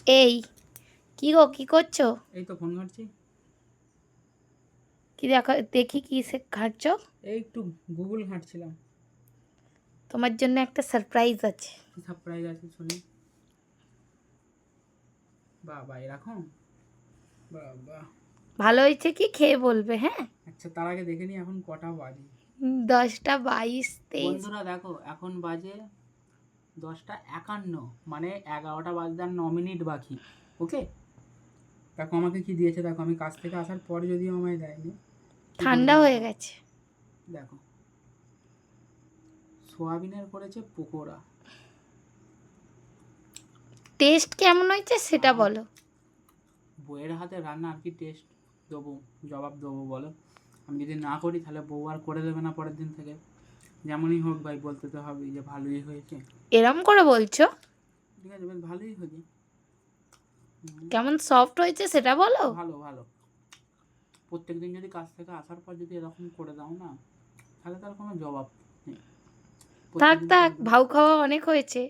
এই কি গো, কি করছো? এই তো ফোন ঘাঁটছি। কি দেখি কি ঘাঁটছো? এই একটু গুগল ঘাঁটছিলাম। তোমার জন্য একটা সারপ্রাইজ আছে। কি সারপ্রাইজ আছে শুনি। বাবা এরকম, বাবা। ভালো হয়েছে কি খেয়ে বলবে, হ্যাঁ? আচ্ছা তার আগে দেখে নি এখন কটা বাজে। 10টা 22 23। বন্ধুরা দেখো এখন বাজে 10টা 51, মানে 11টা বাজতে আর 9 মিনিট বাকি। ওকে, দেখো আমাকে কি দিয়েছে, দেখো আমি কাজ থেকে আসার পর যদিও আমায় দেয়নি। কি ঠান্ডা বলবো হয়ে দেখো। গেছে। দেখো সোয়াবিনের করেছে পকোড়া। টেস্ট কেমন হয়েছে সেটা আহা, বলো। বউয়ের হাতে রান্না আর কি টেস্ট দেবো, জবাব দেবো বলো? আমি যদি না করি তাহলে বউ আর করে দেবে না পরের দিন থেকে। যেমনই হোক ভাই, বলতে তো হবেই যে ভালোই হয়েছে। এরম করে বলছো? ঠিক আছে, বেশ ভালোই হয়েছে। কেমন সফট হয়েছে সেটা বলো। ভালো ভালো। প্রত্যেকদিন যদি কাজ থেকে আসার পর যদি এরকম করে দাও না, তাহলে তার কোনো জবাব নেই। থাক প্রত্যেকদিন থাক, করে দাও। ভাউ খাওয়া অনেক হয়েছে।